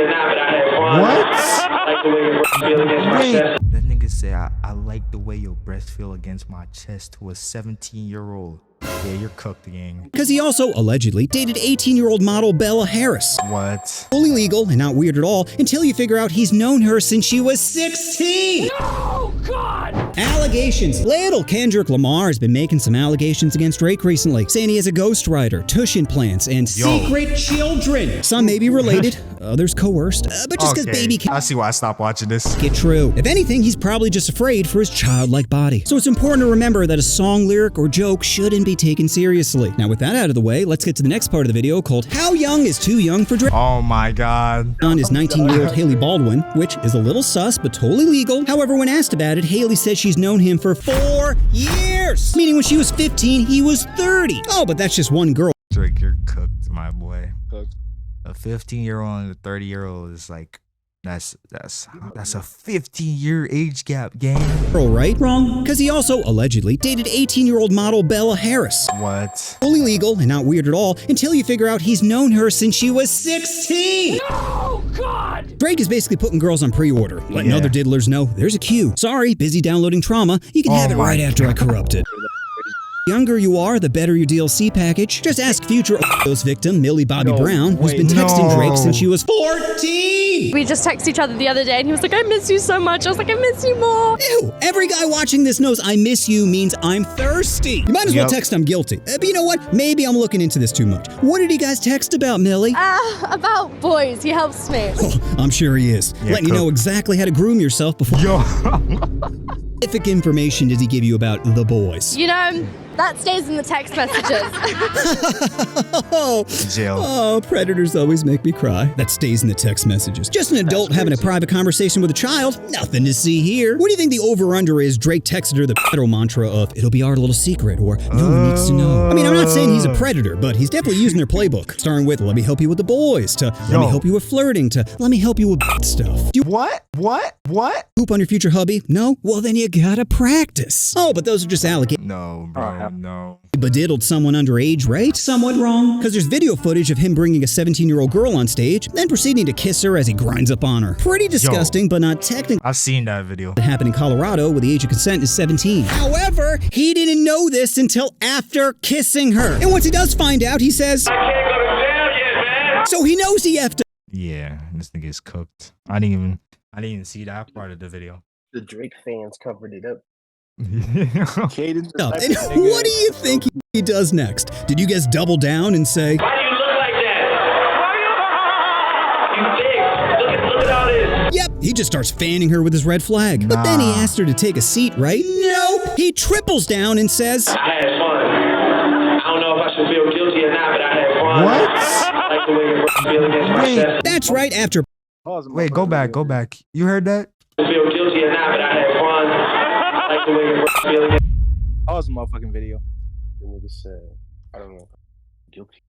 or not, but I had fun. What? I like the way your breath feel against my chest. That nigga said, I like the way your breath feel against my chest to a 17-year-old. Yeah, you're cooked, gang. Because he also allegedly dated 18-year-old model Bella Harris. What? Fully legal and not weird at all until you figure out he's known her since she was 16. Oh, God! Allegations. Little Kendrick Lamar has been making some allegations against Drake recently, saying he has a ghostwriter, tush implants, and secret children. Some may be related, others coerced, but just because baby I see why I stopped watching this. get true. If anything, he's probably just afraid for his childlike body. So it's important to remember that a song, lyric, or joke shouldn't be taken seriously. Now with that out of the way, let's get to the next part of the video called How Young is Too Young for Drake? Oh my God. On is 19-year-old Haley Baldwin, which is a little sus but totally legal. However, when asked about it, Haley said she's known him for 4 years. Meaning when she was 15, he was 30. Oh, but that's just one girl. Drake, you're cooked, my boy. Cooked. A 15-year-old and a 30-year-old is like, that's a 15-year age gap, gang. Girl, right? Wrong. Because he also allegedly dated 18-year-old model Bella Harris. What? Fully legal and not weird at all until you figure out he's known her since she was 16. Oh, God! Drake is basically putting girls on pre-order, letting other diddlers know there's a queue. Sorry, busy downloading Trauma. You can have it right after I corrupt it. The younger you are, the better your DLC package. Just ask future overdose victim Millie Bobby Brown, who's been texting Drake since she was 14. We just texted each other the other day and he was like, I miss you so much. I was like, I miss you more. Ew, every guy watching this knows I miss you means I'm thirsty. You might as well text I'm guilty. But you know what? Maybe I'm looking into this too much. What did you guys text about, Millie? About boys. He helps me. Oh, I'm sure he is. Letting you know exactly how to groom yourself before. Specific information did he give you about the boys? You know, that stays in the text messages. Jail. Oh, predators always make me cry. That stays in the text messages. Just an adult having a private conversation with a child. Nothing to see here. What do you think the over-under is? Drake texted her the pedo mantra of, it'll be our little secret, or no one needs to know. I mean, I'm not saying he's a predator, but he's definitely using their playbook. Starting with, let me help you with the boys, to let me help you with flirting, to let me help you with stuff. Do you What? poop on your future hubby? No? Well, then you gotta practice. Oh, but those are just allegations. No, bro, no. Bediddled someone underage, right? Somewhat wrong. Because there's video footage of him bringing a 17-year-old girl on stage, then proceeding to kiss her as he grinds up on her. Pretty disgusting, but not technically. I've seen that video. It happened in Colorado, where the age of consent is 17. However, he didn't know this until after kissing her. And once he does find out, he says, I can't go to jail yet, man. so he knows he effed. Yeah, this nigga is cooked. I didn't even see that part of the video. The Drake fans covered it up. And what do you think he does next? Did you guys double down and say, Why do you look like that? You dick. Look at all this. yep, he just starts fanning her with his red flag. But then he asked her to take a seat, right? Nope. He triples down and says, I had fun. I don't know if I should feel guilty or not, but I had fun. What? I like the way your breath feel against my chest. that's right after. Wait, go back. You heard that? I feel guilty or not, but I had fun. I like the way your breath feel against Pause the motherfucking video. The nigga said, I don't know. Guilty.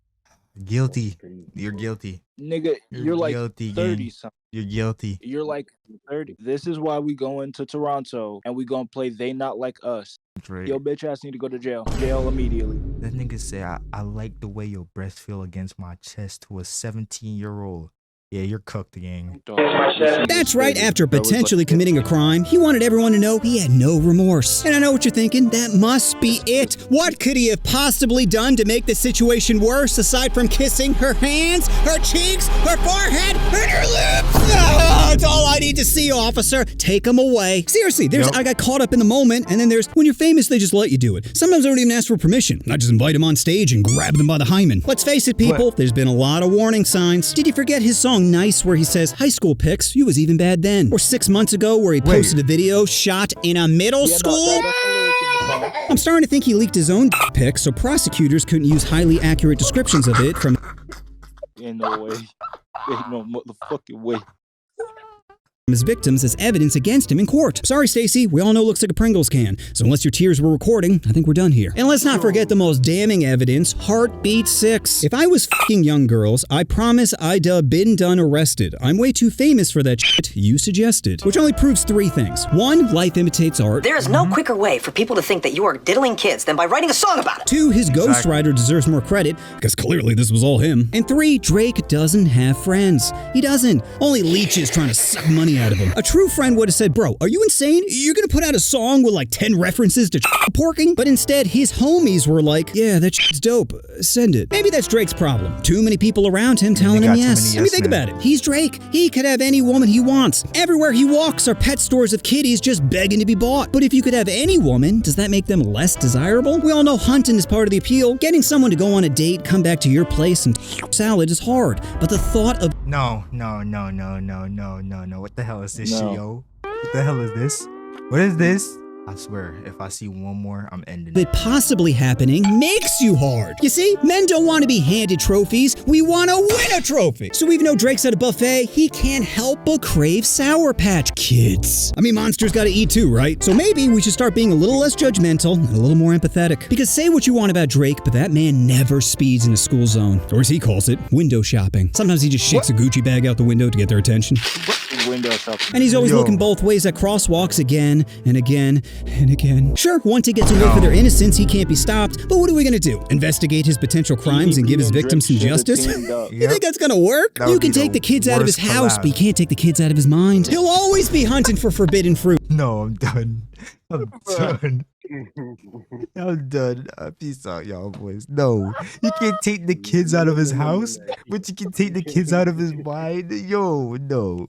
Guilty. You're guilty. Nigga, you're like guilty, 30 gang. something. You're guilty. You're like 30. This is why we going to Toronto and we gonna play They Not Like Us. Drake. Yo, bitch ass need to go to jail. Jail immediately. That nigga said, I like the way your breath feel against my chest to a 17-year-old. Yeah, you're cooked, gang. That's right after potentially committing a crime, he wanted everyone to know he had no remorse. And I know what you're thinking, that must be it. What could he have possibly done to make the situation worse aside from kissing her hands, her cheeks, her forehead, and her lips? Ah, it's all I need to see, officer. Take him away. Seriously, there's I got caught up in the moment, and then there's when you're famous, they just let you do it. Sometimes they don't even ask for permission. I just invite him on stage and grab them by the hymen. Let's face it, people, there's been a lot of warning signs. Did you forget his song Nice, where he says, high school pics, you was even bad then? Or 6 months ago, where he posted a video shot in a middle school? I'm starting to think he leaked his own pic so prosecutors couldn't use highly accurate descriptions of it from. Ain't no way. Ain't no motherfucking way. his victims as evidence against him in court. Sorry, Stacy, we all know it looks like a Pringles can. So unless your tears were recording, I think we're done here. And let's not forget the most damning evidence, Heartbeat 6. If I was f***ing young girls, I promise I'd been done arrested. I'm way too famous for that shit you suggested. Which only proves 3 things. 1, life imitates art. There is no quicker way for people to think that you are diddling kids than by writing a song about it. 2, his ghostwriter deserves more credit, because clearly this was all him. And 3, Drake doesn't have friends. He doesn't. Only leeches trying to suck money out of him. A true friend would have said, bro, are you insane? You're gonna put out a song with like 10 references to porking? But instead, his homies were like, yeah, that shit's dope. Send it. Maybe that's Drake's problem. Too many people around him telling him yes. I mean, think about it. He's Drake. He could have any woman he wants. Everywhere he walks are pet stores of kitties just begging to be bought. But if you could have any woman, does that make them less desirable? We all know hunting is part of the appeal. Getting someone to go on a date, come back to your place, and salad is hard. But the thought of No. What the hell is this shit, yo? What the hell is this? What is this? I swear, if I see one more, I'm ending it. it possibly happening makes you hard. You see, men don't want to be handed trophies. We want to win a trophy. So even though Drake's at a buffet, he can't help but crave Sour Patch Kids. I mean, monsters gotta eat too, right? So maybe we should start being a little less judgmental and a little more empathetic. Because say what you want about Drake, but that man never speeds in the school zone. Or as he calls it, window shopping. Sometimes he just shakes a Gucci bag out the window to get their attention. Window shopping. And he's always looking both ways at crosswalks again and again and again. Sure, once he gets away for their innocence, he can't be stopped. But what are we gonna do? Investigate his potential crimes and give his victims some justice? You think that's gonna work? You can take the kids out of his house, but you can't take the kids out of his mind. He'll always be hunting for forbidden fruit. No, I'm done. I'm done. I'm done. Peace out, y'all boys. No, you can't take the kids out of his house, but you can take the kids out of his mind. Yo, no.